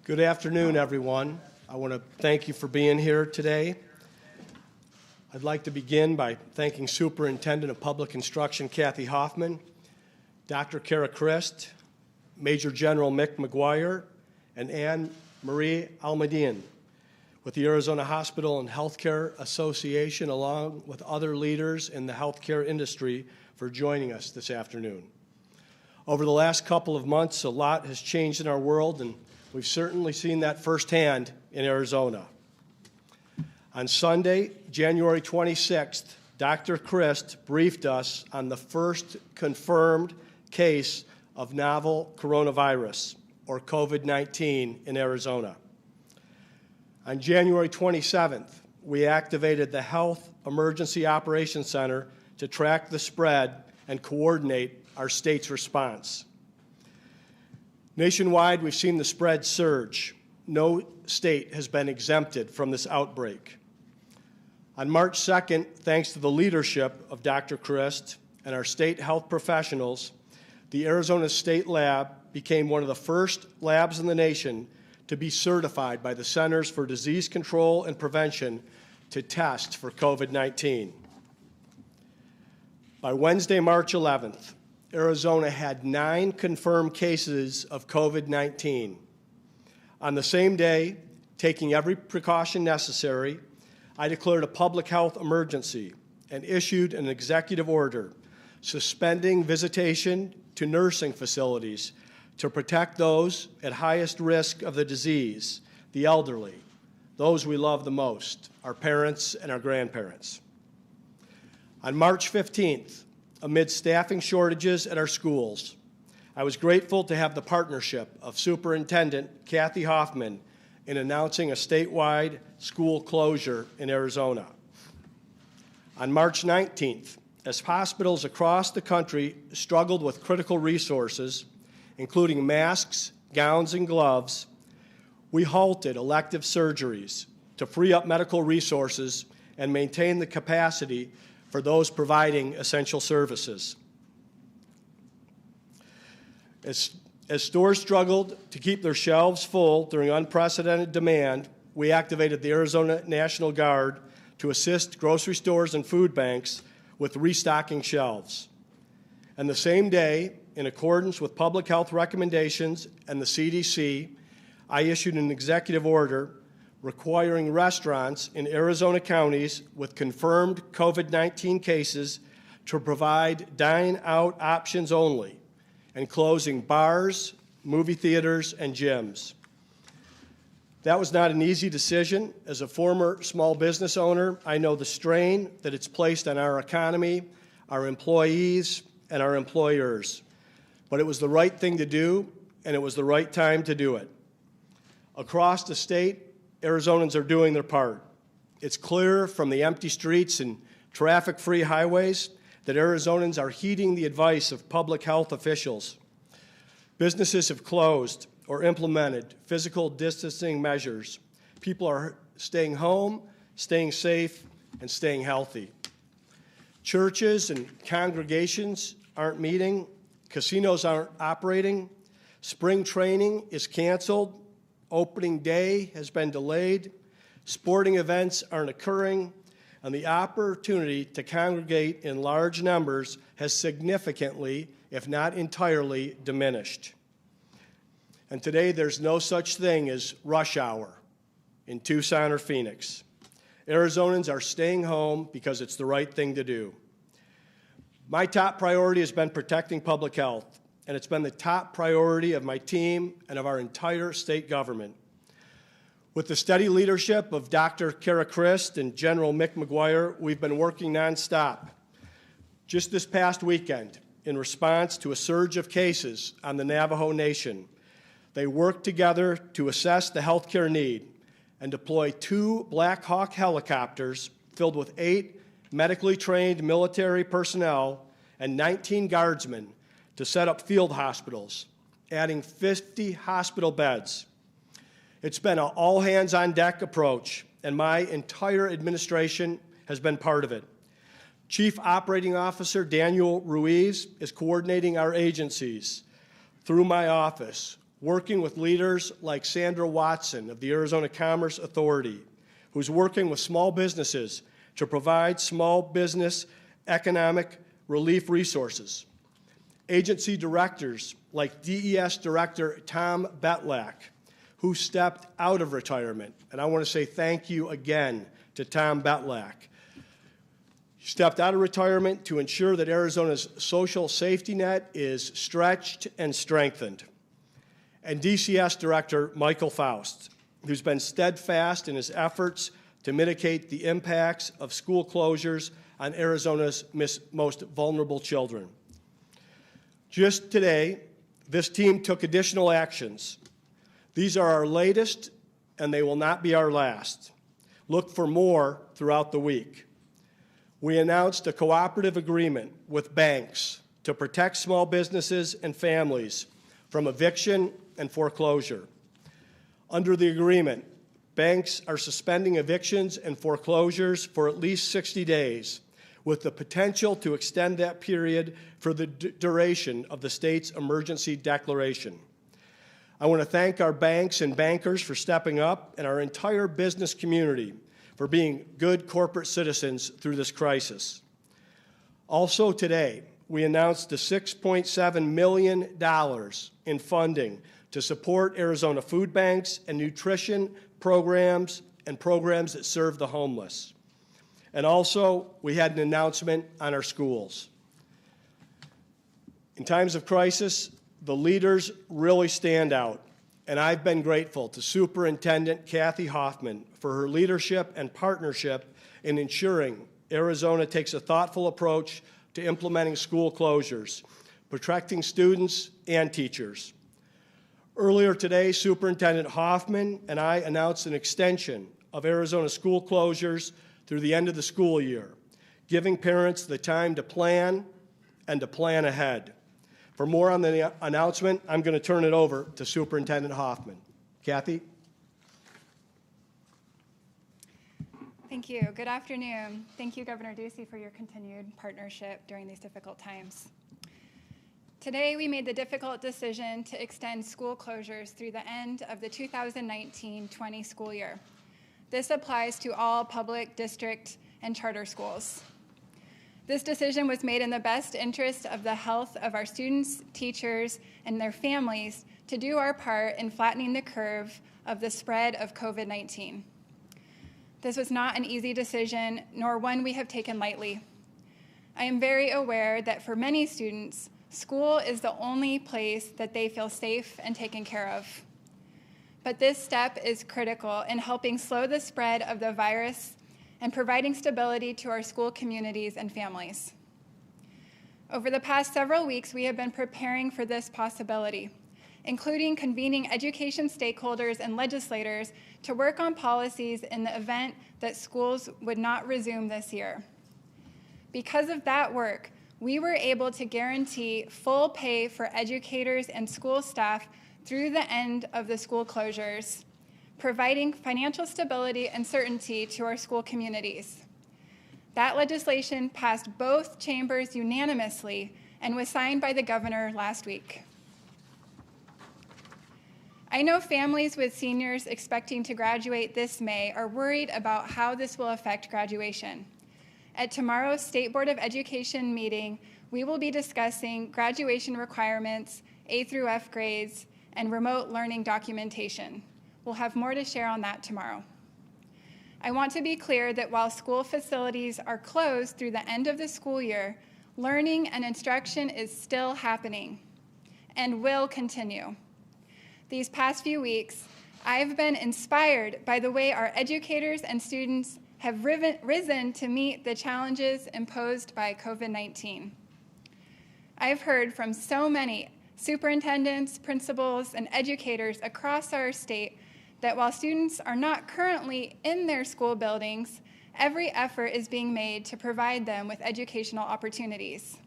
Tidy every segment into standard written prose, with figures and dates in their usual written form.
Good afternoon, everyone. I want to thank you for being here today. I'd like to begin by thanking Superintendent of Public Instruction Kathy Hoffman, Dr. Kara Christ, Major General Mick McGuire, and Anne Marie Almadian with the Arizona Hospital and Healthcare Association, along with other leaders in the healthcare industry, for joining us this afternoon. Over the last couple of months, a lot has changed in our world, and we've certainly seen that firsthand in Arizona. On Sunday, January 26th, Dr. Christ briefed us on the first confirmed case of novel coronavirus, or COVID-19, in Arizona. On January 27th, we activated the Health Emergency Operations Center to track the spread and coordinate our state's response. Nationwide, we've seen the spread surge. No state has been exempted from this outbreak. On March 2nd, thanks to the leadership of Dr. Christ and our state health professionals, the Arizona State Lab became one of the first labs in the nation to be certified by the Centers for Disease Control and Prevention to test for COVID-19. By Wednesday, March 11th, Arizona had 9 confirmed cases of COVID-19. On the same day, taking every precaution necessary, I declared a public health emergency and issued an executive order suspending visitation to nursing facilities to protect those at highest risk of the disease, the elderly, those we love the most, our parents and our grandparents. On March 15th, amid staffing shortages at our schools, I was grateful to have the partnership of Superintendent Kathy Hoffman in announcing a statewide school closure in Arizona. On March 19th, as hospitals across the country struggled with critical resources, including masks, gowns, and gloves, we halted elective surgeries to free up medical resources and maintain the capacity for those providing essential services. As stores struggled to keep their shelves full during unprecedented demand, we activated the Arizona National Guard to assist grocery stores and food banks with restocking shelves. And the same day, in accordance with public health recommendations and the CDC, I issued an executive order requiring restaurants in Arizona counties with confirmed COVID-19 cases to provide dine-out options only, and closing bars, movie theaters, and gyms. That was not an easy decision. As a former small business owner, I know the strain that it's placed on our economy, our employees, and our employers. But it was the right thing to do, and it was the right time to do it. Across the state, Arizonans are doing their part. It's clear from the empty streets and traffic-free highways that Arizonans are heeding the advice of public health officials. Businesses have closed or implemented physical distancing measures. People are staying home, staying safe, and staying healthy. Churches and congregations aren't meeting. Casinos aren't operating. Spring training is canceled. Opening day has been delayed. Sporting events aren't occurring. And the opportunity to congregate in large numbers has significantly, if not entirely, diminished. And today there's no such thing as rush hour in Tucson or Phoenix. Arizonans are staying home because it's the right thing to do. My top priority has been protecting public health, and it's been the top priority of my team and of our entire state government. With the steady leadership of Dr. Kara Christ and General Mick McGuire, we've been working nonstop. Just this past weekend, in response to a surge of cases on the Navajo Nation, they worked together to assess the healthcare need and deploy 2 Black Hawk helicopters filled with 8 medically trained military personnel and 19 guardsmen to set up field hospitals, adding 50 hospital beds. It's been an all-hands-on-deck approach, and my entire administration has been part of it. Chief Operating Officer Daniel Ruiz is coordinating our agencies through my office, working with leaders like Sandra Watson of the Arizona Commerce Authority, who's working with small businesses to provide small business economic relief resources. Agency directors like DES Director Tom Betlak, who stepped out of retirement. And I want to say thank you again to Tom Betlak. He stepped out of retirement to ensure that Arizona's social safety net is stretched and strengthened. And DCS Director Michael Faust, who's been steadfast in his efforts to mitigate the impacts of school closures on Arizona's most vulnerable children. Just today, this team took additional actions. These are our latest, and they will not be our last. Look for more throughout the week. We announced a cooperative agreement with banks to protect small businesses and families from eviction and foreclosure. Under the agreement, banks are suspending evictions and foreclosures for at least 60 days, with the potential to extend that period for the duration of the state's emergency declaration. I want to thank our banks and bankers for stepping up and our entire business community for being good corporate citizens through this crisis. Also today, we announced the $6.7 million in funding to support Arizona food banks and nutrition programs and programs that serve the homeless. And also, we had an announcement on our schools. In times of crisis, the leaders really stand out, and I've been grateful to Superintendent Kathy Hoffman for her leadership and partnership in ensuring Arizona takes a thoughtful approach to implementing school closures, protecting students and teachers. Earlier today, Superintendent Hoffman and I announced an extension of Arizona school closures through the end of the school year, giving parents the time to plan and to plan ahead. For more on the announcement, I'm going to turn it over to Superintendent Hoffman. Kathy? Thank you. Good afternoon. Thank you, Governor Ducey, for your continued partnership during these difficult times. Today, we made the difficult decision to extend school closures through the end of the 2019-20 school year. This applies to all public, district, and charter schools. This decision was made in the best interest of the health of our students, teachers, and their families to do our part in flattening the curve of the spread of COVID-19. This was not an easy decision, nor one we have taken lightly. I am very aware that for many students, school is the only place that they feel safe and taken care of. But this step is critical in helping slow the spread of the virus and providing stability to our school communities and families. Over the past several weeks, we have been preparing for this possibility, including convening education stakeholders and legislators to work on policies in the event that schools would not resume this year. Because of that work, we were able to guarantee full pay for educators and school staff through the end of the school closures, providing financial stability and certainty to our school communities. That legislation passed both chambers unanimously and was signed by the governor last week. I know families with seniors expecting to graduate this May are worried about how this will affect graduation. At tomorrow's State Board of Education meeting, we will be discussing graduation requirements, A through F grades, and remote learning documentation. We'll have more to share on that tomorrow. I want to be clear that while school facilities are closed through the end of the school year, learning and instruction is still happening and will continue. These past few weeks, I've been inspired by the way our educators and students have risen to meet the challenges imposed by COVID-19. I've heard from so many superintendents, principals, and educators across our state that while students are not currently in their school buildings, every effort is being made to provide them with educational opportunities.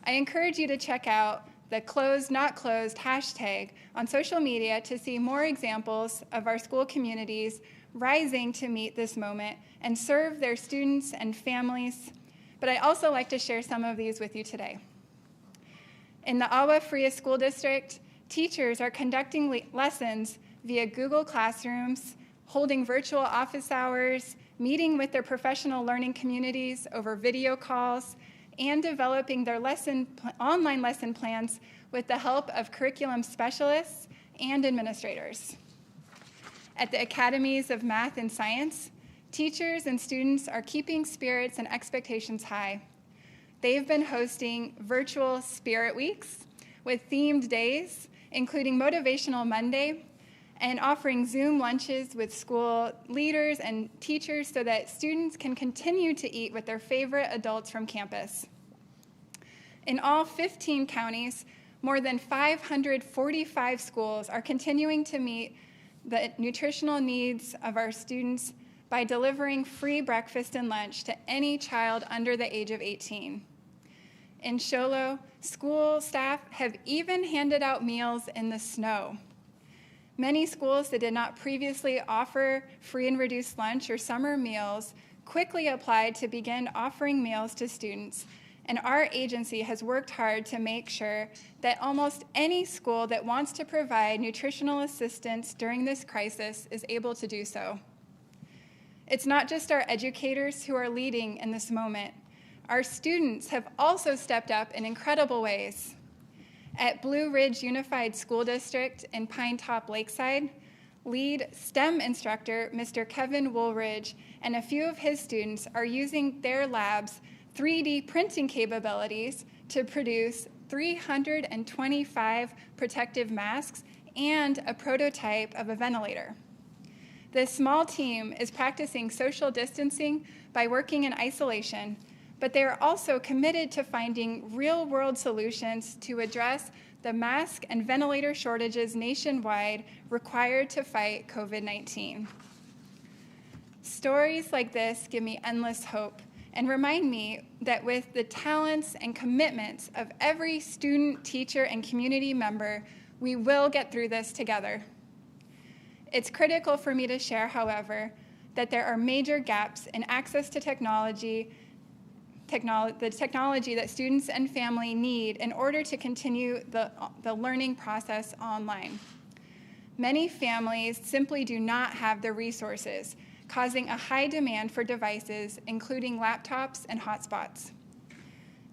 I encourage you to check out the Closed Not Closed hashtag on social media to see more examples of our school communities rising to meet this moment and serve their students and families. But I also like to share some of these with you today. In the Agua Fria School District, teachers are conducting lessons via Google Classrooms, holding virtual office hours, meeting with their professional learning communities over video calls, and developing their online lesson plans with the help of curriculum specialists and administrators. At the Academies of Math and Science, teachers and students are keeping spirits and expectations high. They've been hosting virtual Spirit Weeks with themed days, including Motivational Monday, and offering Zoom lunches with school leaders and teachers so that students can continue to eat with their favorite adults from campus. In all 15 counties, more than 545 schools are continuing to meet the nutritional needs of our students by delivering free breakfast and lunch to any child under the age of 18. In Show Low, school staff have even handed out meals in the snow. Many schools that did not previously offer free and reduced lunch or summer meals quickly applied to begin offering meals to students, and our agency has worked hard to make sure that almost any school that wants to provide nutritional assistance during this crisis is able to do so. It's not just our educators who are leading in this moment. Our students have also stepped up in incredible ways. At Blue Ridge Unified School District in Pine Top Lakeside, lead STEM instructor Mr. Kevin Woolridge and a few of his students are using their lab's 3D printing capabilities to produce 325 protective masks and a prototype of a ventilator. This small team is practicing social distancing by working in isolation, but they are also committed to finding real-world solutions to address the mask and ventilator shortages nationwide required to fight COVID-19. Stories like this give me endless hope and remind me that with the talents and commitments of every student, teacher, and community member, we will get through this together. It's critical for me to share, however, that there are major gaps in access to the technology that students and family need in order to continue the learning process online. Many families simply do not have the resources, causing a high demand for devices, including laptops and hotspots.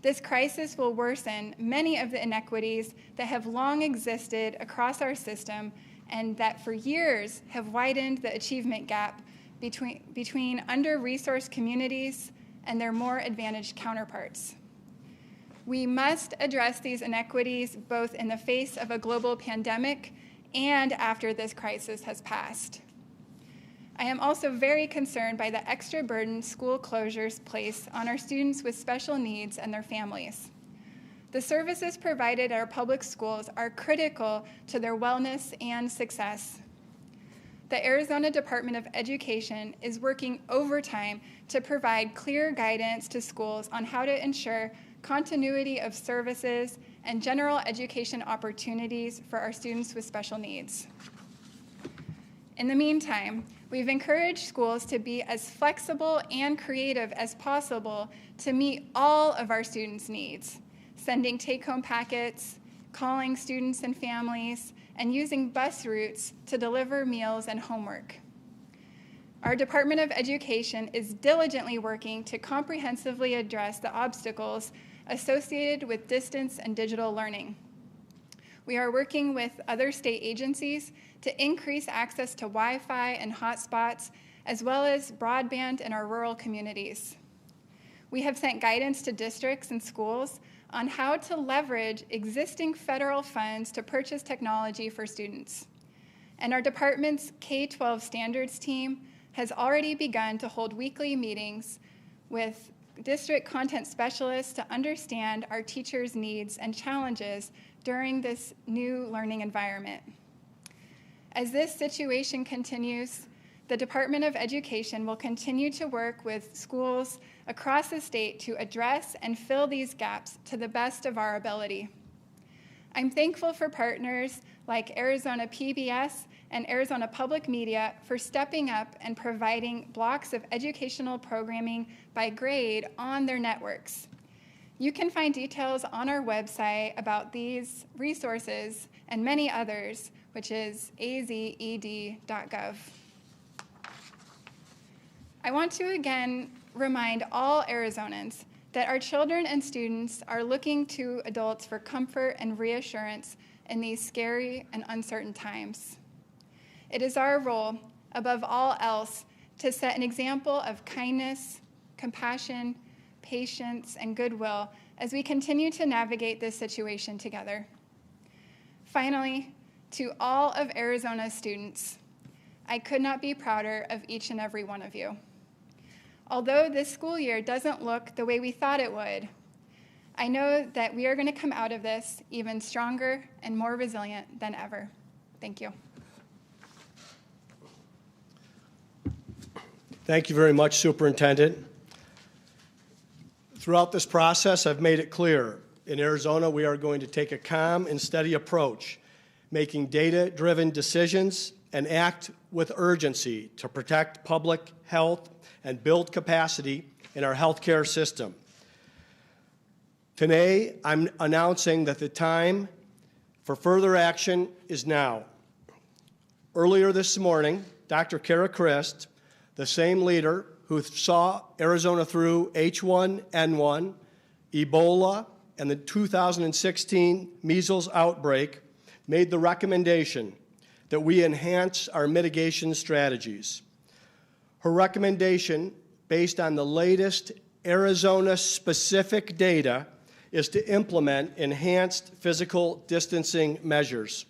This crisis will worsen many of the inequities that have long existed across our system and that for years have widened the achievement gap between under-resourced communities and their more advantaged counterparts. We must address these inequities both in the face of a global pandemic and after this crisis has passed. I am also very concerned by the extra burden school closures place on our students with special needs and their families. The services provided at our public schools are critical to their wellness and success. The Arizona Department of Education is working overtime to provide clear guidance to schools on how to ensure continuity of services and general education opportunities for our students with special needs. In the meantime, we've encouraged schools to be as flexible and creative as possible to meet all of our students' needs, sending take-home packets, calling students and families, and using bus routes to deliver meals and homework. Our Department of Education is diligently working to comprehensively address the obstacles associated with distance and digital learning. We are working with other state agencies to increase access to Wi-Fi and hotspots, as well as broadband in our rural communities. We have sent guidance to districts and schools on how to leverage existing federal funds to purchase technology for students. And our department's K-12 standards team has already begun to hold weekly meetings with district content specialists to understand our teachers' needs and challenges during this new learning environment. As this situation continues, the Department of Education will continue to work with schools across the state to address and fill these gaps to the best of our ability. I'm thankful for partners like Arizona PBS and Arizona Public Media for stepping up and providing blocks of educational programming by grade on their networks. You can find details on our website about these resources and many others, which is azed.gov. I want to again remind all Arizonans that our children and students are looking to adults for comfort and reassurance in these scary and uncertain times. It is our role, above all else, to set an example of kindness, compassion, patience, and goodwill as we continue to navigate this situation together. Finally, to all of Arizona's students, I could not be prouder of each and every one of you. Although this school year doesn't look the way we thought it would, I know that we are going to come out of this even stronger and more resilient than ever. Thank you. Thank you very much, Superintendent. Throughout this process, I've made it clear, in Arizona, we are going to take a calm and steady approach, making data-driven decisions and act with urgency to protect public health and build capacity in our healthcare system. Today, I'm announcing that the time for further action is now. Earlier this morning, Dr. Kara Christ, the same leader who saw Arizona through H1N1, Ebola, and the 2016 measles outbreak, made the recommendation that we enhance our mitigation strategies. Her recommendation, based on the latest Arizona-specific data, is to implement enhanced physical distancing measures.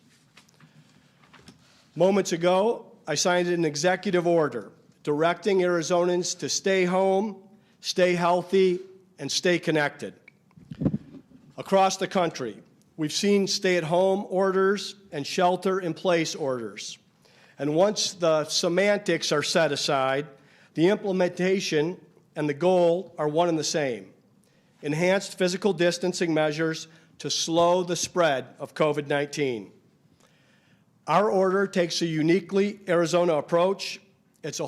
Moments ago, I signed an executive order directing Arizonans to stay home, stay healthy, and stay connected. Across the country, we've seen stay-at-home orders and shelter-in-place orders. And once the semantics are set aside, the implementation and the goal are one and the same: enhanced physical distancing measures to slow the spread of COVID-19. Our order takes a uniquely Arizona approach. It's a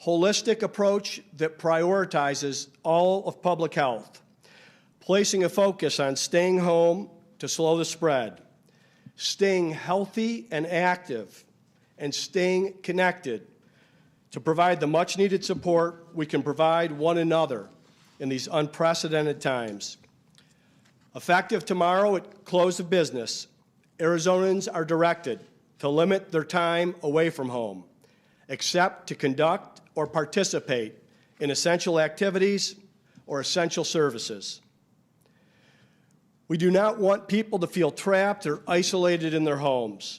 holistic approach that prioritizes all of public health, placing a focus on staying home to slow the spread, staying healthy and active, and staying connected to provide the much-needed support we can provide one another in these unprecedented times. Effective tomorrow at close of business, Arizonans are directed to limit their time away from home, except to conduct or participate in essential activities or essential services. We do not want people to feel trapped or isolated in their homes.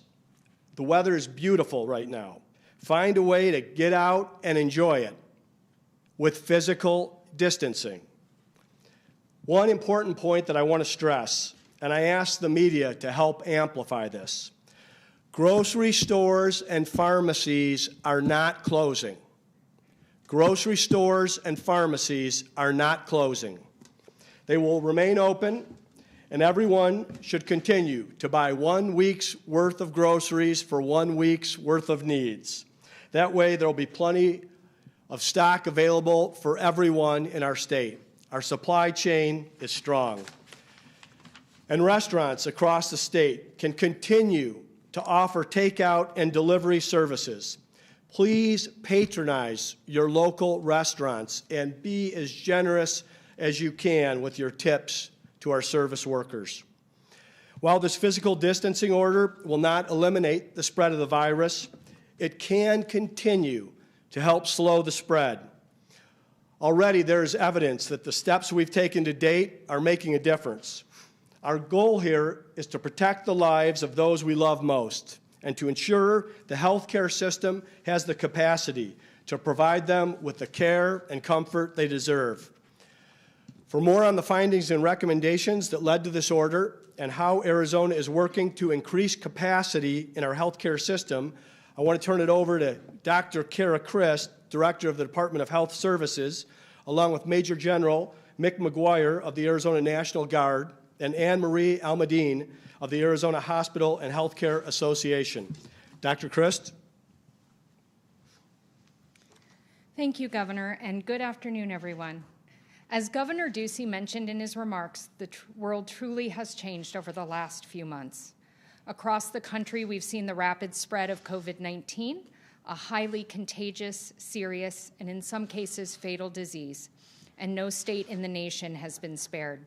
The weather is beautiful right now. Find a way to get out and enjoy it with physical distancing. One important point that I want to stress, and I ask the media to help amplify this: grocery stores and pharmacies are not closing. Grocery stores and pharmacies are not closing. They will remain open, and everyone should continue to buy 1 week's worth of groceries for 1 week's worth of needs. That way, there will be plenty of stock available for everyone in our state. Our supply chain is strong. And restaurants across the state can continue to offer takeout and delivery services. Please patronize your local restaurants and be as generous as you can with your tips to our service workers. While this physical distancing order will not eliminate the spread of the virus, it can continue to help slow the spread. Already there is evidence that the steps we've taken to date are making a difference. Our goal here is to protect the lives of those we love most and to ensure the healthcare system has the capacity to provide them with the care and comfort they deserve. For more on the findings and recommendations that led to this order and how Arizona is working to increase capacity in our healthcare system, I want to turn it over to Dr. Kara Christ, Director of the Department of Health Services, along with Major General Mick McGuire of the Arizona National Guard and Anne Marie Almadine of the Arizona Hospital and Healthcare Association. Dr. Christ? Thank you, Governor, and good afternoon, everyone. As Governor Ducey mentioned in his remarks, the world truly has changed over the last few months. Across the country, we've seen the rapid spread of COVID-19, a highly contagious, serious, and in some cases fatal disease, and no state in the nation has been spared.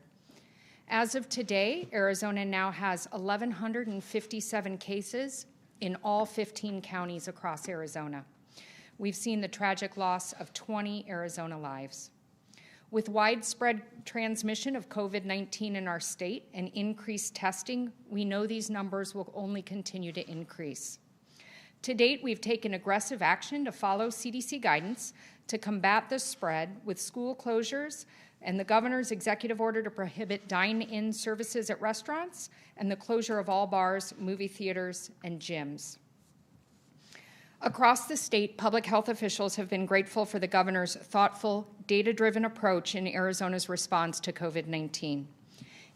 As of today, Arizona now has 1,157 cases in all 15 counties across Arizona. We've seen the tragic loss of 20 Arizona lives. With widespread transmission of COVID-19 in our state and increased testing, we know these numbers will only continue to increase. To date, we've taken aggressive action to follow CDC guidance to combat the spread with school closures and the governor's executive order to prohibit dine-in services at restaurants and the closure of all bars, movie theaters, and gyms. Across the state, public health officials have been grateful for the governor's thoughtful, data-driven approach in Arizona's response to COVID-19.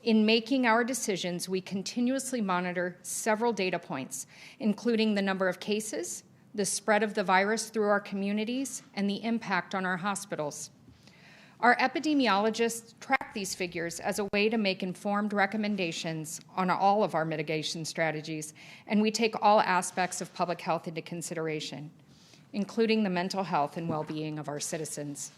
In making our decisions, we continuously monitor several data points, including the number of cases, the spread of the virus through our communities, and the impact on our hospitals. Our epidemiologists track these figures as a way to make informed recommendations on all of our mitigation strategies, and we take all aspects of public health into consideration, including the mental health and well-being of our citizens.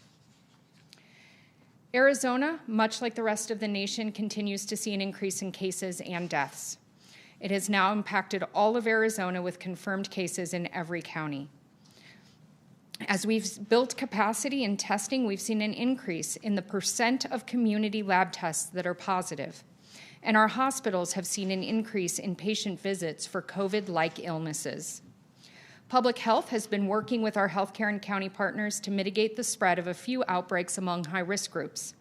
Arizona, much like the rest of the nation, continues to see an increase in cases and deaths. It has now impacted all of Arizona with confirmed cases in every county. As we've built capacity in testing, we've seen an increase in the percent of community lab tests that are positive. And our hospitals have seen an increase in patient visits for COVID-like illnesses. Public health has been working with our healthcare and county partners to mitigate the spread of a few outbreaks among high-risk groups.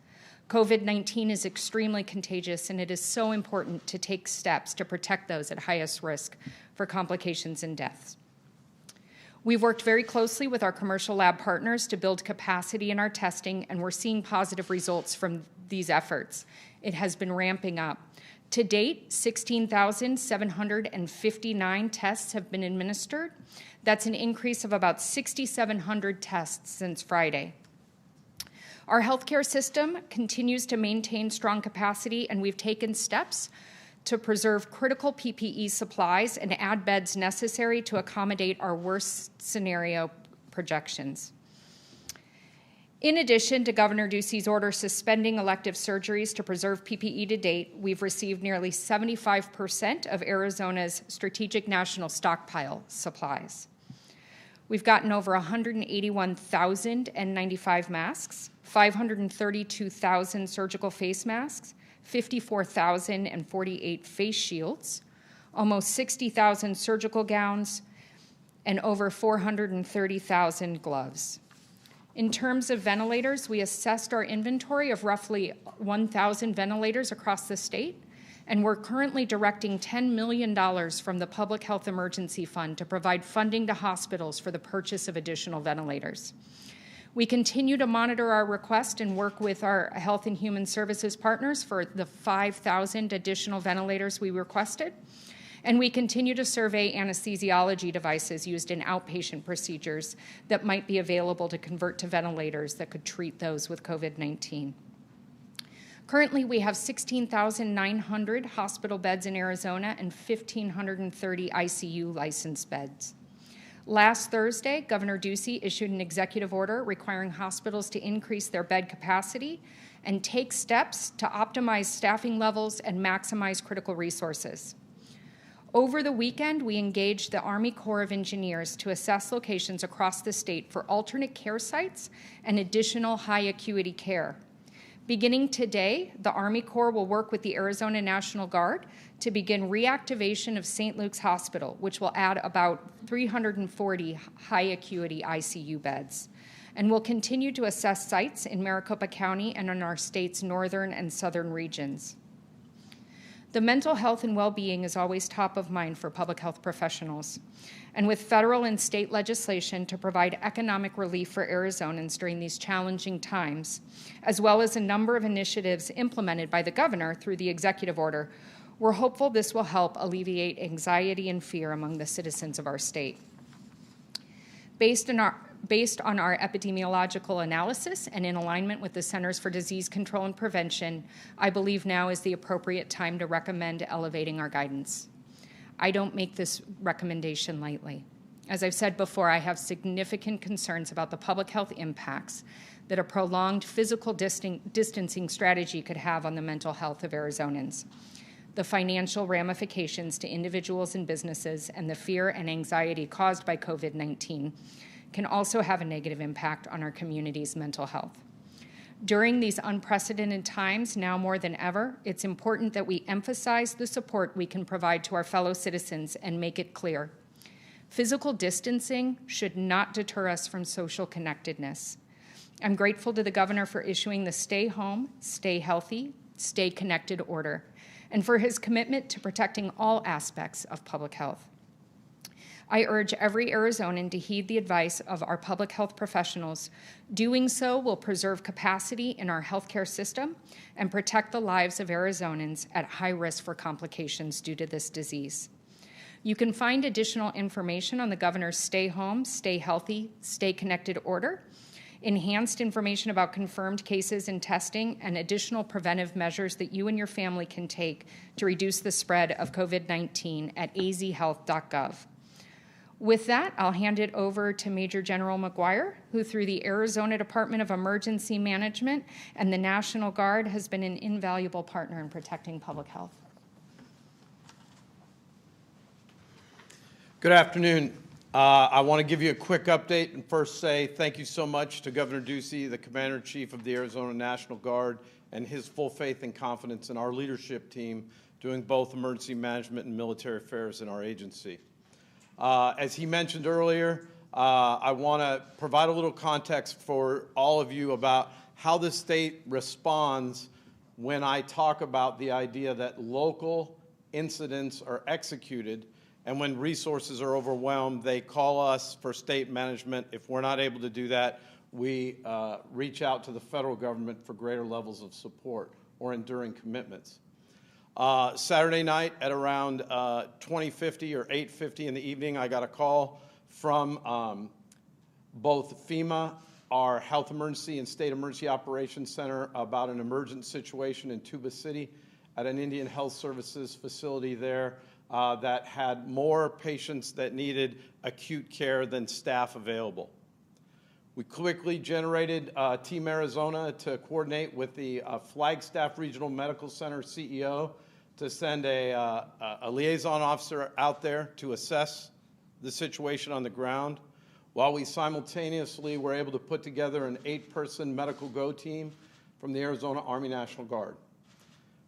COVID-19 is extremely contagious, and it is so important to take steps to protect those at highest risk for complications and deaths. We've worked very closely with our commercial lab partners to build capacity in our testing, and we're seeing positive results from these efforts. It has been ramping up. To date, 16,759 tests have been administered. That's an increase of about 6,700 tests since Friday. Our healthcare system continues to maintain strong capacity, and we've taken steps to preserve critical PPE supplies and add beds necessary to accommodate our worst scenario projections. In addition to Governor Ducey's order suspending elective surgeries to preserve PPE to date, we've received nearly 75% of Arizona's strategic national stockpile supplies. We've gotten over 181,095 masks, 532,000 surgical face masks, 54,048 face shields, almost 60,000 surgical gowns, and over 430,000 gloves. In terms of ventilators, we assessed our inventory of roughly 1,000 ventilators across the state, and we're currently directing $10 million from the Public Health Emergency Fund to provide funding to hospitals for the purchase of additional ventilators. We continue to monitor our request and work with our Health and Human Services partners for the 5,000 additional ventilators we requested. And we continue to survey anesthesiology devices used in outpatient procedures that might be available to convert to ventilators that could treat those with COVID-19. Currently, we have 16,900 hospital beds in Arizona and 1,530 ICU licensed beds. Last Thursday, Governor Ducey issued an executive order requiring hospitals to increase their bed capacity and take steps to optimize staffing levels and maximize critical resources. Over the weekend, we engaged the Army Corps of Engineers to assess locations across the state for alternate care sites and additional high acuity care. Beginning today, the Army Corps will work with the Arizona National Guard to begin reactivation of St. Luke's Hospital, which will add about 340 high acuity ICU beds. And we'll continue to assess sites in Maricopa County and in our state's northern and southern regions. The mental health and well-being is always top of mind for public health professionals. And with federal and state legislation to provide economic relief for Arizonans during these challenging times, as well as a number of initiatives implemented by the governor through the executive order, we're hopeful this will help alleviate anxiety and fear among the citizens of our state. Based Based on our epidemiological analysis and in alignment with the Centers for Disease Control and Prevention, I believe now is the appropriate time to recommend elevating our guidance. I don't make this recommendation lightly. As I've said before, I have significant concerns about the public health impacts that a prolonged physical distancing strategy could have on the mental health of Arizonans, the financial ramifications to individuals and businesses, and the fear and anxiety caused by COVID-19 can also have a negative impact on our community's mental health. During these unprecedented times, now more than ever, it's important that we emphasize the support we can provide to our fellow citizens and make it clear. Physical distancing should not deter us from social connectedness. I'm grateful to the governor for issuing the Stay Home, Stay Healthy, Stay Connected order, and for his commitment to protecting all aspects of public health. I urge every Arizonan to heed the advice of our public health professionals. Doing so will preserve capacity in our healthcare system and protect the lives of Arizonans at high risk for complications due to this disease. You can find additional information on the governor's Stay Home, Stay Healthy, Stay Connected order, enhanced information about confirmed cases and testing, and additional preventive measures that you and your family can take to reduce the spread of COVID-19 at azhealth.gov. With that, I'll hand it over to Major General McGuire, who through the Arizona Department of Emergency Management and the National Guard has been an invaluable partner in protecting public health. Good afternoon. I want to give you a quick update and first say thank you so much to Governor Ducey, the Commander-in-Chief of the Arizona National Guard, and his full faith and confidence in our leadership team doing both emergency management and military affairs in our agency. As he mentioned earlier, I want to provide a little context for all of you about how the state responds when I talk about the idea that local incidents are executed, and when resources are overwhelmed, they call us for state management. If we're not able to do that, we reach out to the federal government for greater levels of support or enduring commitments. Saturday night at around 20:50 or 8:50 in the evening, I got a call from both FEMA, our Health Emergency and State Emergency Operations Center, about an emergent situation in Tuba City at an Indian Health Services facility there that had more patients that needed acute care than staff available. We quickly generated Team Arizona to coordinate with the Flagstaff Regional Medical Center CEO to send a liaison officer out there to assess the situation on the ground, while we simultaneously were able to put together an 8-person medical go team from the Arizona Army National Guard.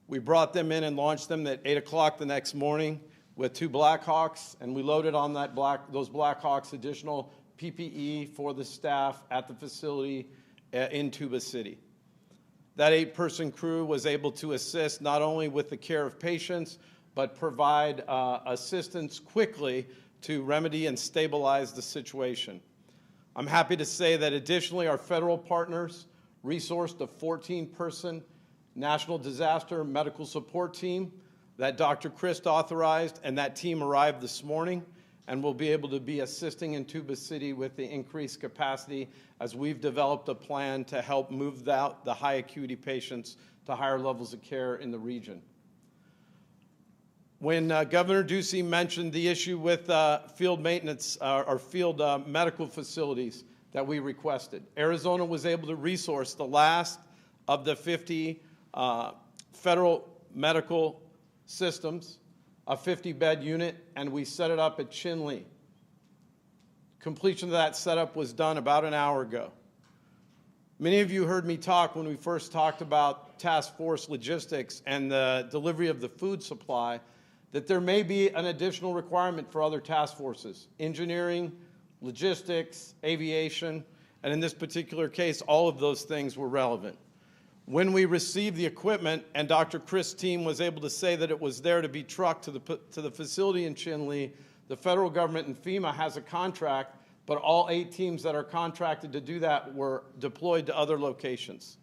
We brought them in and launched them at 8 o'clock the next morning with 2 Blackhawks, and we loaded on those Blackhawks additional PPE for the staff at the facility in Tuba City. That 8-person crew was able to assist not only with the care of patients, but provide assistance quickly to remedy and stabilize the situation. I'm happy to say that additionally our federal partners resourced a 14-person National Disaster Medical Support Team that Dr. Christ authorized, and that team arrived this morning and will be able to be assisting in Tuba City with the increased capacity as we've developed a plan to help move out the high acuity patients to higher levels of care in the region. When Governor Ducey mentioned the issue with field maintenance or field medical facilities that we requested, Arizona was able to resource the last of the 50 federal medical systems, a 50-bed unit, and we set it up at Chinle. Completion of that setup was done about an hour ago. Many of you heard me talk when we first talked about task force logistics and the delivery of the food supply, that there may be an additional requirement for other task forces, engineering, logistics, aviation, and in this particular case, all of those things were relevant. When we received the equipment and Dr. Chris's team was able to say that it was there to be trucked to the facility in Chinle, the federal government and FEMA has a contract, but all 8 teams that are contracted to do that were deployed to other locations.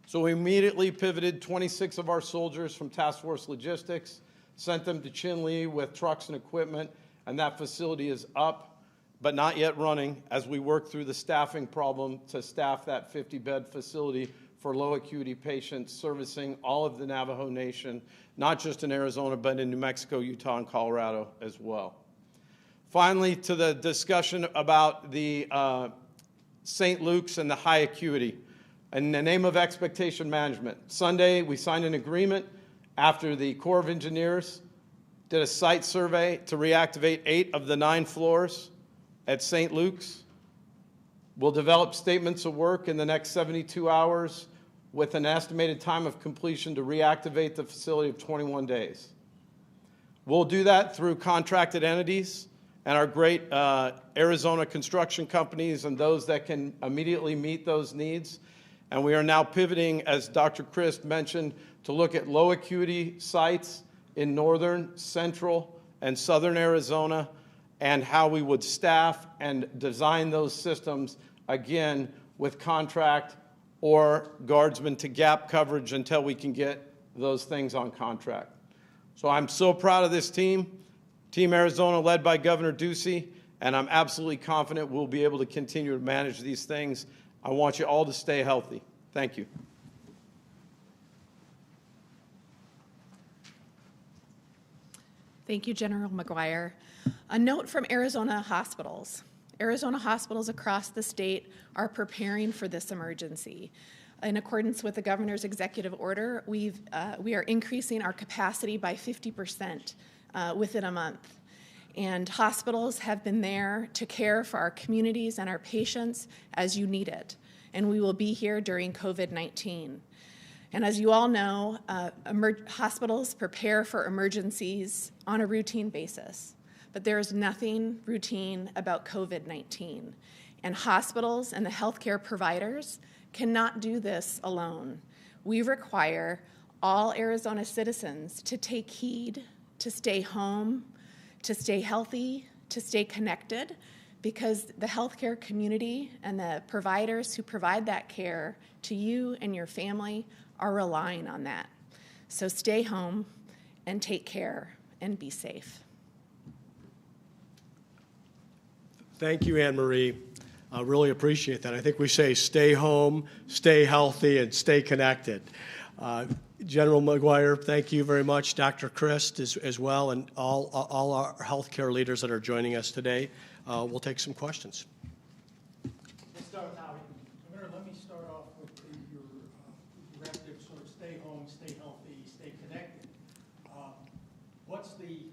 So we immediately pivoted 26 of our soldiers from Task Force Logistics, sent them to Chinle with trucks and equipment, and that facility is up, but not yet running, as we work through the staffing problem to staff that 50-bed facility for low acuity patients servicing all of the Navajo Nation, not just in Arizona, but in New Mexico, Utah, and Colorado as well. Finally, to the discussion about the St. Luke's and the high acuity. In the name of expectation management, Sunday we signed an agreement after the Corps of Engineers did a site survey to reactivate 8 of the 9 floors at St. Luke's. We'll develop statements of work in the next 72 hours with an estimated time of completion to reactivate the facility of 21 days. We'll do that through contracted entities and our great Arizona construction companies and those that can immediately meet those needs. And we are now pivoting, as Dr. Christ mentioned, to look at low acuity sites in northern, central, and southern Arizona, and how we would staff and design those systems, again, with contract or guardsmen to gap coverage until we can get those things on contract. So I'm so proud of this team, Team Arizona led by Governor Ducey, and I'm absolutely confident we'll be able to continue to manage these things. I want you all to stay healthy. Thank you. Thank you, General McGuire. A note from Arizona hospitals. Arizona hospitals across the state are preparing for this emergency. In accordance with the governor's executive order, we are increasing our capacity by 50% within a month. And hospitals have been there to care for our communities and our patients as you need it. And we will be here during COVID-19. And as you all know, hospitals prepare for emergencies on a routine basis. But there is nothing routine about COVID-19. And hospitals and the healthcare providers cannot do this alone. We require all Arizona citizens to take heed, to stay home, to stay healthy, to stay connected, because the healthcare community and the providers who provide that care to you and your family are relying on that. So stay home and take care and be safe. Thank you, Anne Marie. I really appreciate that. I think we say stay home, stay healthy, and stay connected. General McGuire, thank you very much. Dr. Christ as well, and all our healthcare leaders that are joining us today. We'll take some questions. Let's start with Howie. Governor, let me start off with your directive, sort of stay home, stay healthy, stay connected. What's the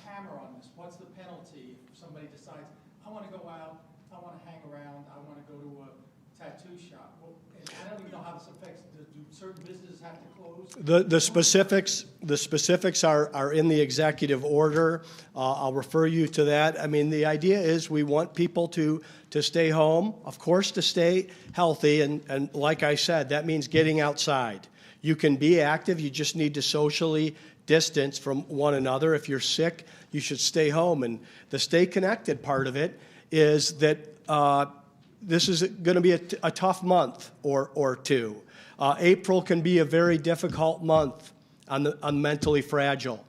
hammer on this? What's the penalty if somebody decides, I want to go out, I want to hang around, I want to go to a tattoo shop? Well, I don't even know how this affects. Do certain businesses have to close? The specifics are in the executive order. I'll refer you to that. I mean, the idea is we want people to stay home, of course, to stay healthy, and like I said, that means getting outside. You can be active, you just need to socially distance from one another. If you're sick, you should stay home. And the stay connected part of it is that this is going to be a tough month or two. April can be a very difficult month on mentally fragile.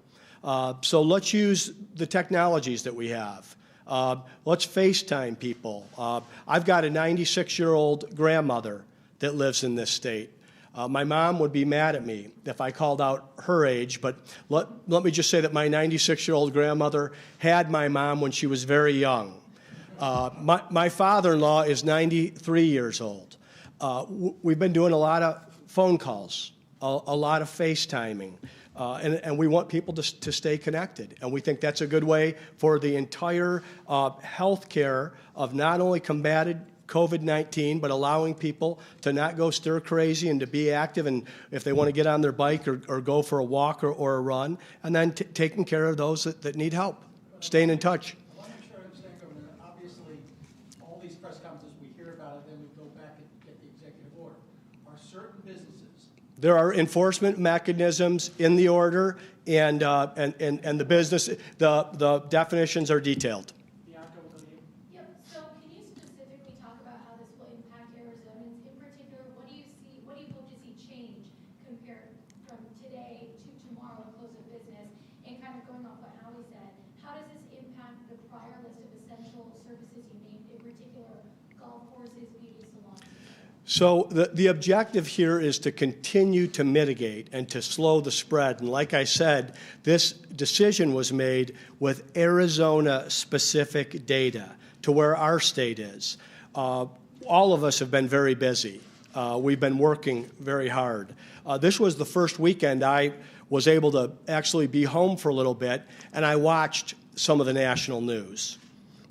So let's use the technologies that we have. Let's FaceTime people. I've got a 96-year-old grandmother that lives in this state. My mom would be mad at me if I called out her age, but let me just say that my 96-year-old grandmother had my mom when she was very young. My father-in-law is 93 years old. We've been doing a lot of phone calls, a lot of FaceTiming, and we want people to stay connected. And we think that's a good way for the entire health care of not only combating COVID-19, but allowing people to not go stir crazy and to be active, and if they want to get on their bike or go for a walk or a run, and then taking care of those that need help, staying in touch. I want to make sure I understand, Governor. Obviously, all these press conferences, we hear about it, then we go back and get the executive order. Are certain businesses? There are enforcement mechanisms in the order, and the business, the definitions are detailed. Yep. So can you specifically talk about how this will impact Arizonans? In particular, what do you hope to see change compared from today to tomorrow, close of business? And kind of going off what Howie said, how does this impact the prior list of essential So the objective here is to continue to mitigate and to slow the spread. And like I said, this decision was made with Arizona-specific data to where our state is. All of us have been very busy. We've been working very hard. This was the first weekend I was able to actually be home for a little bit, and I watched some of the national news.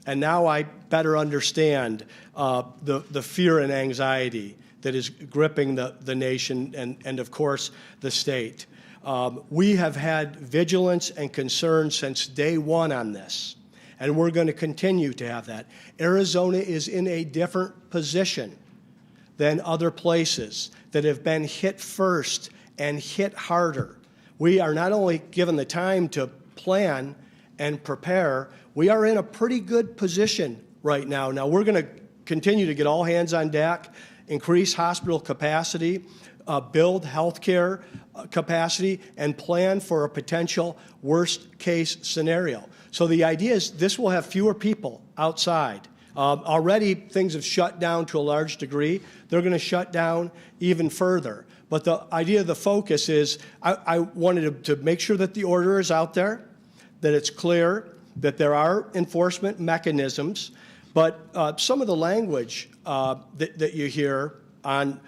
And now I better understand the fear and anxiety that is gripping the nation and, of course, the state. We have had vigilance and concern since day one on this, and we're going to continue to have that. Arizona is in a different position than other places that have been hit first and hit harder. We are not only given the time to plan and prepare, we are in a pretty good position right now. Now, we're going to continue to get all hands on deck, increase hospital capacity, build healthcare capacity, and plan for a potential worst-case scenario. So the idea is this will have fewer people outside. Already, things have shut down to a large degree. They're going to shut down even further. But the idea of the focus is I wanted to make sure that the order is out there, that it's clear, that there are enforcement mechanisms, but some of the language that you hear on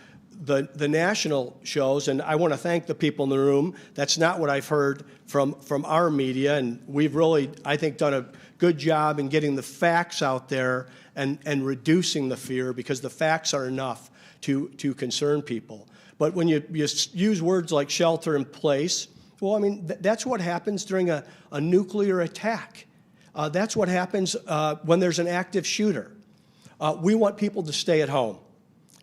the national shows, and I want to thank the people in the room, that's not what I've heard from our media, and we've really, I think, done a good job in getting the facts out there and reducing the fear, because the facts are enough to concern people. But when you use words like shelter in place, well, I mean, that's what happens during a nuclear attack. That's what happens when there's an active shooter. We want people to stay at home.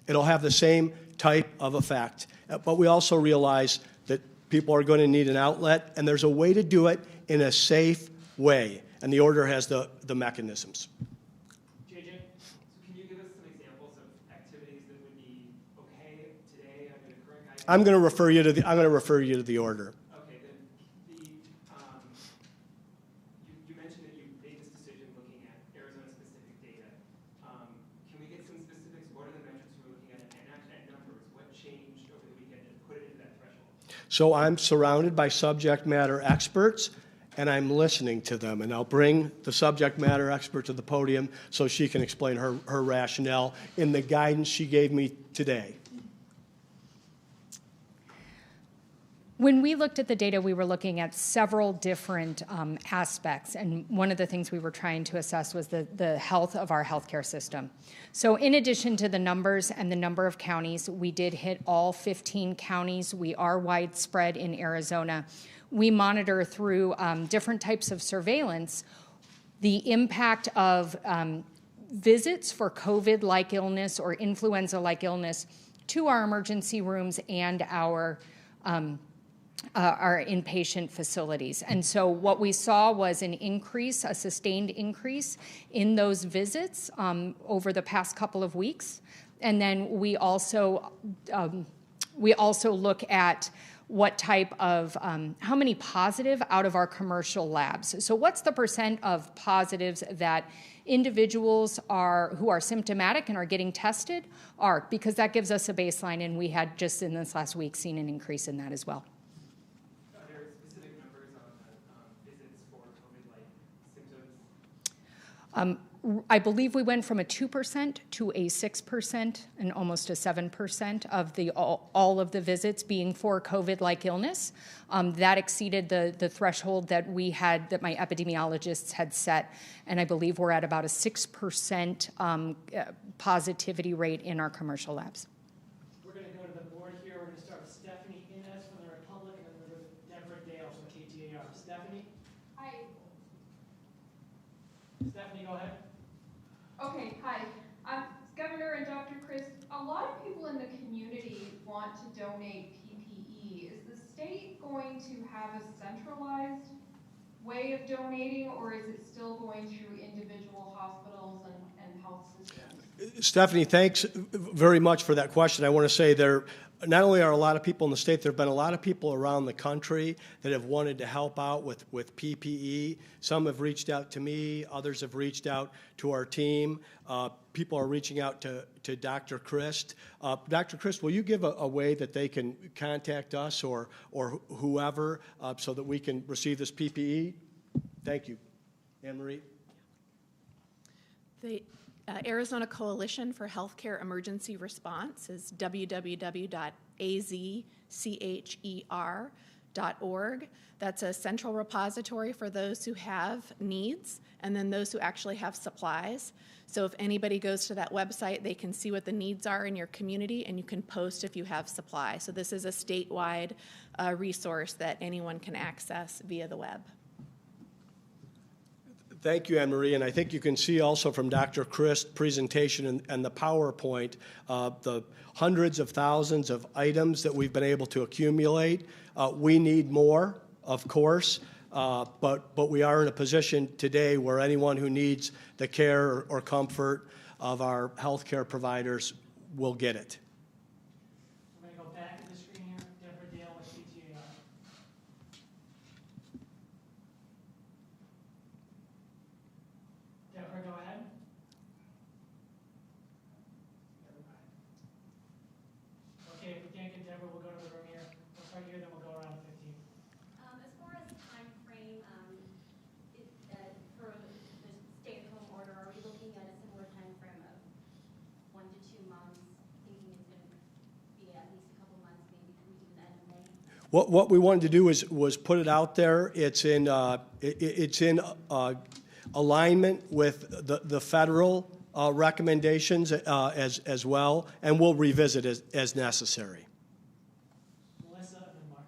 It'll have the same type of effect. But we also realize that people are going to need an outlet, and there's a way to do it in a safe way, and the order has the mechanisms. JJ, so can you give us some examples of activities that would be okay today under the current guidance? I'm going to refer you to the order. Okay, then you mentioned that you made this decision looking at Arizona-specific data. Can we get some specifics? What are the metrics we're looking at, and actually numbers? What changed over the weekend to put it into that threshold? So I'm surrounded by subject matter experts, and I'm listening to them. And I'll bring the subject matter expert to the podium so she can explain her rationale in the guidance she gave me today. When we looked at the data, we were looking at several different aspects, and one of the things we were trying to assess was the health of our healthcare system. So in addition to the numbers and the number of counties, we did hit all 15 counties. We are widespread in Arizona. We monitor through different types of surveillance the impact of visits for COVID-like illness or influenza-like illness to our emergency rooms and our inpatient facilities. And so what we saw was an increase, a sustained increase in those visits over the past couple of weeks. And then we also look at what type of, how many positive out of our commercial labs. So what's the percent of positives that individuals who are symptomatic and are getting tested are, because that gives us a baseline, and we had just in this last week seen an increase in that as well. Are there specific numbers on visits for COVID-like symptoms? I believe we went from a 2% to a 6% and almost a 7% of all of the visits being for COVID-like illness. That exceeded the threshold that that my epidemiologists had set, and I believe we're at about a 6% positivity rate in our commercial labs. We're going to go to the board here. We're going to start with Stephanie Inez from the Republic, and then we're going to go to Deborah Dale from KTAR. Stephanie? Hi. Stephanie, go ahead. Okay, hi. Governor and Dr. Chris, a lot of people in the community want to donate PPE. Is the state going to have a centralized way of donating, or is it still going through individual hospitals and health systems? Stephanie, thanks very much for that question. I want to say not only are a lot of people in the state, there have been a lot of people around the country that have wanted to help out with PPE. Some have reached out to me, others have reached out to our team. People are reaching out to Dr. Christ. Dr. Christ, will you give a way that they can contact us or whoever so that we can receive this PPE? Thank you. Anne Marie? The Arizona Coalition for Healthcare Emergency Response is www.azcher.org. That's a central repository for those who have needs and then those who actually have supplies. So if anybody goes to that website, they can see what the needs are in your community and you can post if you have supply. So this is a statewide resource that anyone can access via the web. Thank you, Anne Marie. And I think you can see also from Dr. Christ's presentation and the PowerPoint the hundreds of thousands of items that we've been able to accumulate. We need more, of course, but we are in a position today where anyone who needs the care or comfort of our healthcare providers will get it. I'm going to go back to the screen here. Deborah Dale with CTAR. Deborah, go ahead. Okay, if we can't get Deborah, we'll go to the room here. We'll start here, then we'll go around 15. As far as time frame, for the stay-at-home order, are we looking at a similar time frame of 1 to 2 months, thinking it's going to be at least a couple months, maybe we do that in May? What we wanted to do was put it out there. It's in alignment with the federal recommendations as well, and we'll revisit as necessary. Melissa and Mark.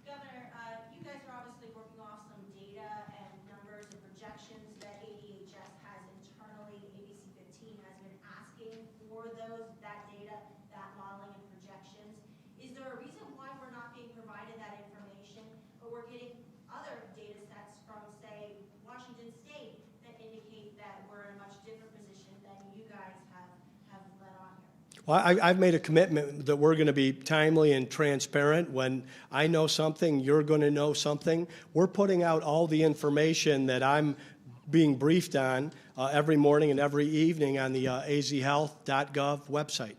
Governor, you guys are obviously working off some data and numbers and projections that ADHS has internally. ABC 15 has been asking for that data, that modeling and projections. Is there a reason why we're not being provided that information, but we're getting other data sets from, say, Washington State that indicate that we're in a much different position than you guys have led on here? Well, I've made a commitment that we're going to be timely and transparent. When I know something, you're going to know something. We're putting out all the information that I'm being briefed on every morning and every evening on the azhealth.gov website.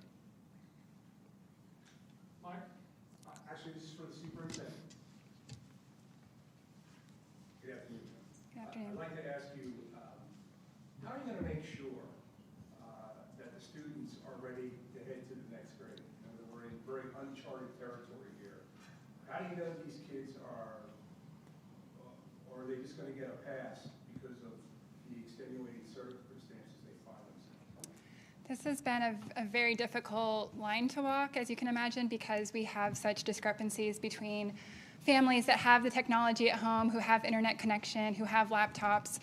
Mark? Actually, this is for the superintendent. Good afternoon. Good afternoon. I'd like to ask you, how are you going to make sure that the students are ready to head to the next grade? You know, we're in very uncharted territory here. How do you know these kids are, or are they just going to get a pass because of the extenuating circumstances they find themselves? This has been a very difficult line to walk, as you can imagine, because we have such discrepancies between families that have the technology at home, who have internet connection, who have laptops,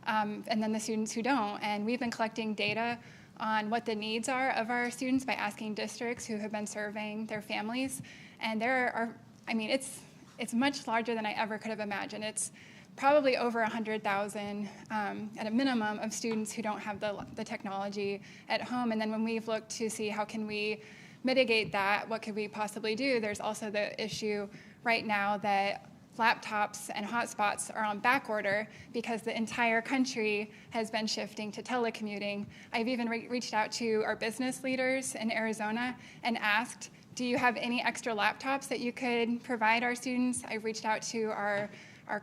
and then the students who don't. And we've been collecting data on what the needs are of our students by asking districts who have been surveying their families. And there are, I mean, it's much larger than I ever could have imagined. It's probably over 100,000 at a minimum of students who don't have the technology at home. And then when we've looked to see how can we mitigate that, what could we possibly do, there's also the issue right now that laptops and hotspots are on back order because the entire country has been shifting to telecommuting. I've even reached out to our business leaders in Arizona and asked, do you have any extra laptops that you could provide our students? I've reached out to our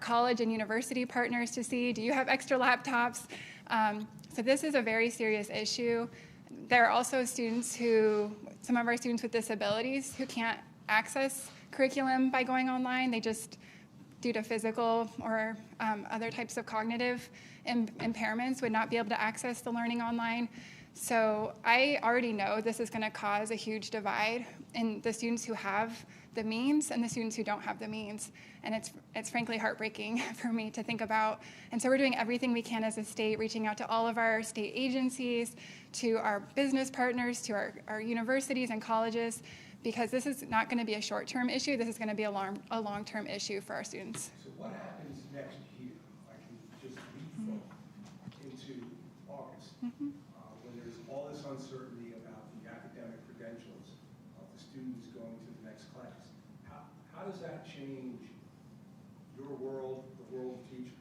college and university partners to see, do you have extra laptops? So this is a very serious issue. There are also students some of our students with disabilities who can't access curriculum by going online. They just, due to physical or other types of cognitive impairments, would not be able to access the learning online. So I already know this is going to cause a huge divide in the students who have the means and the students who don't have the means. And it's frankly heartbreaking for me to think about. And so we're doing everything we can as a state, reaching out to all of our state agencies, to our business partners, to our universities and colleges, because this is not going to be a short-term issue. This is going to be a long-term issue for our students. So what happens next year? I can just leap into August, when there's all this uncertainty about the academic credentials students going to the next class. How does that change your world, the world of teachers?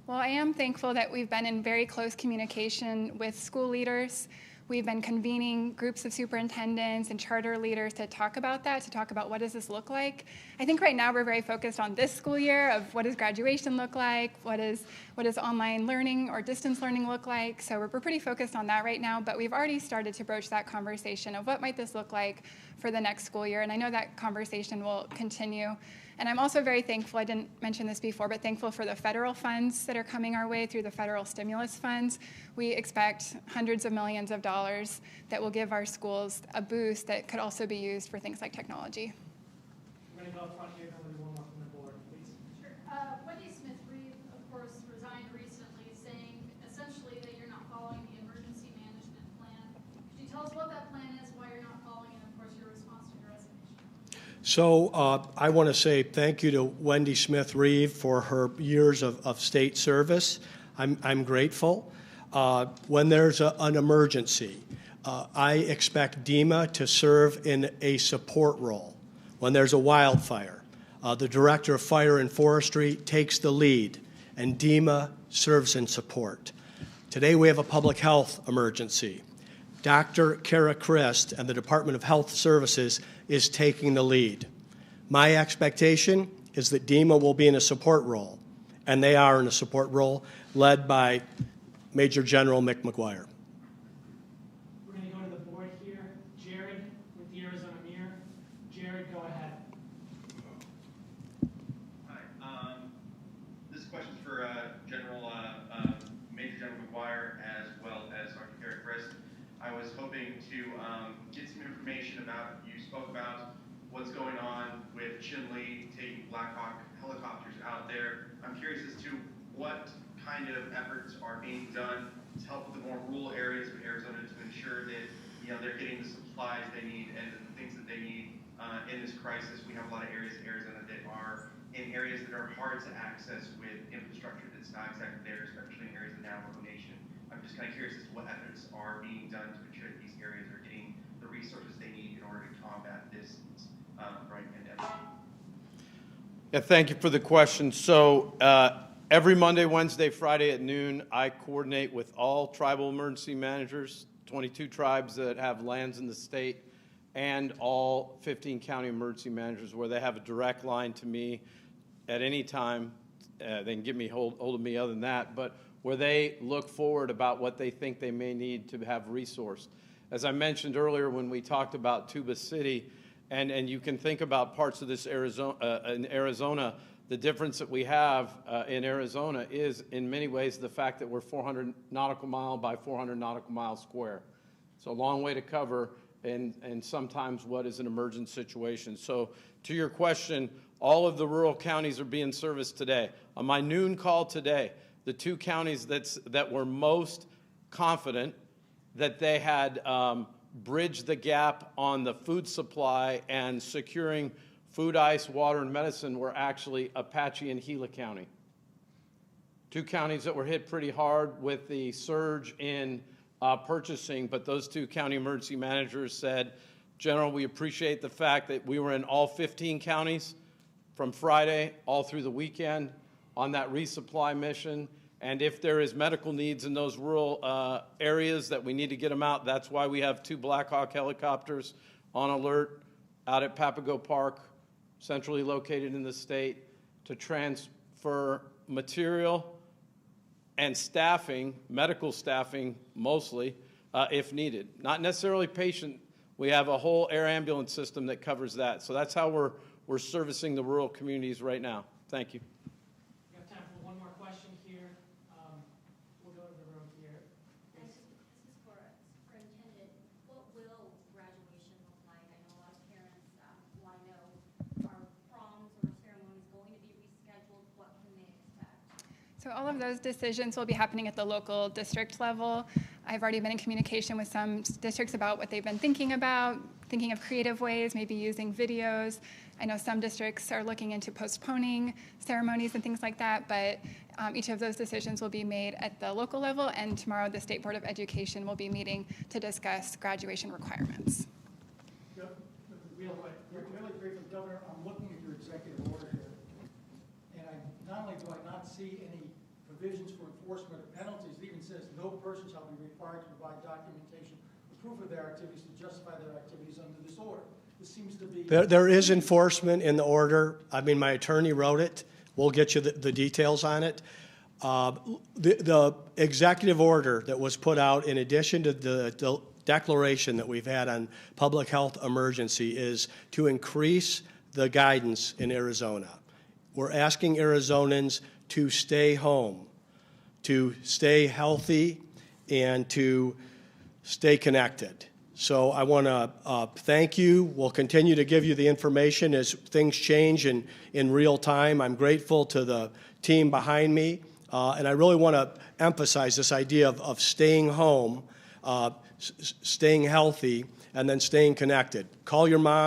Well, I am thankful that we've been in very close communication with school leaders. We've been convening groups of superintendents and charter leaders to talk about that, to talk about what does this look like. I think right now we're very focused on this school year of what does graduation look like, what does online learning or distance learning look like. So we're pretty focused on that right now, but we've already started to broach that conversation of what might this look like for the next school year, and I know that conversation will continue. And I'm also very thankful, I didn't mention this before, but thankful for the federal funds that are coming our way through the federal stimulus funds. We expect hundreds of millions of dollars that will give our schools a boost that could also be used for things like technology. We're going to go up front here, then we'll warm up from the board, please. Sure. Wendy Smith-Reeve, of course, resigned recently, saying essentially that you're not following the emergency management plan. Could you tell us what that plan is, why you're not following it, and of course your response to your resignation? So I want to say thank you to Wendy Smith-Reeve for her years of state service. I'm grateful. When there's an emergency, I expect DEMA to serve in a support role. When there's a wildfire, the Director of Fire and Forestry takes the lead, and DEMA serves in support. Today we have a public health emergency. Dr. Kara Christ and the Department of Health Services is taking the lead. My expectation is that DEMA will be in a support role, and they are in a support role led by Major General Mick McGuire. We're going to go to the board here. Jared with the Arizona Mirror. Jared, go ahead. Hi. This question's for Major General McGuire as well as Dr. Kara Christ. I was hoping to get some information about, you spoke about what's going on with Chinle taking Black Hawk helicopters out there. I'm curious as to what kind of efforts are being done to help with the more rural areas of Arizona to ensure that they're getting the supplies they need and the things that they need in this crisis. We have a lot of areas in Arizona that are in areas that are hard to access with infrastructure that's not exactly there, especially in areas of the Navajo Nation. I'm just kind of curious as to what efforts are being done to ensure that these areas are getting the resources they need in order to combat this growing pandemic. Yeah, thank you for the question. So every Monday, Wednesday, Friday at noon, I coordinate with all tribal emergency managers, 22 tribes that have lands in the state, and all 15 county emergency managers where they have a direct line to me at any time. They can get me hold of me other than that, but where they look forward about what they think they may need to have resourced. As I mentioned earlier when we talked about Tuba City, and you can think about parts of this Arizona, the difference that we have in Arizona is in many ways the fact that we're 400 nautical mile by 400 nautical mile square. It's a long way to cover and sometimes what is an emergent situation. So to your question, all of the rural counties are being serviced today. On my noon call today, the two counties that were most confident that they had bridged the gap on the food supply and securing food, ice, water, and medicine were actually Apache and Gila County. Two counties that were hit pretty hard with the surge in purchasing, but those two county emergency managers said, General, we appreciate the fact that we were in all 15 counties from Friday all through the weekend on that resupply mission. And if there is medical needs in those rural areas that we need to get them out, that's why we have two Black Hawk helicopters on alert out at Papago Park, centrally located in the state, to transfer material and staffing, medical staffing mostly, if needed. Not necessarily patient. We have a whole air ambulance system that covers that. So that's how we're servicing the rural communities right now. Thank you. We have time for one more question here. We'll go to the room here. This is for Superintendent. What will graduation look like? I know a lot of parents want to know, are proms or ceremonies going to be rescheduled? What can they expect? So all of those decisions will be happening at the local district level. I've already been in communication with some districts about what they've been thinking about, thinking of creative ways, maybe using videos. I know some districts are looking into postponing ceremonies and things like that, but each of those decisions will be made at the local level, and tomorrow the State Board of Education will be meeting to discuss graduation requirements. Go Really briefly, Governor, I'm looking at your executive order here, and not only do I not see any provisions for enforcement of penalties, it even says no person shall be required to provide documentation or proof of their activities to justify their activities under this order. This seems to be... There is enforcement in the order. I mean, my attorney wrote it. We'll get you the details on it. The executive order that was put out, in addition to the declaration that we've had on public health emergency, is to increase the guidance in Arizona. We're asking Arizonans to stay home, to stay healthy, and to stay connected. So I want to thank you. We'll continue to give you the information as things change in real time. I'm grateful to the team behind me, and I really want to emphasize this idea of staying home, staying healthy, and then staying connected. Call your mom.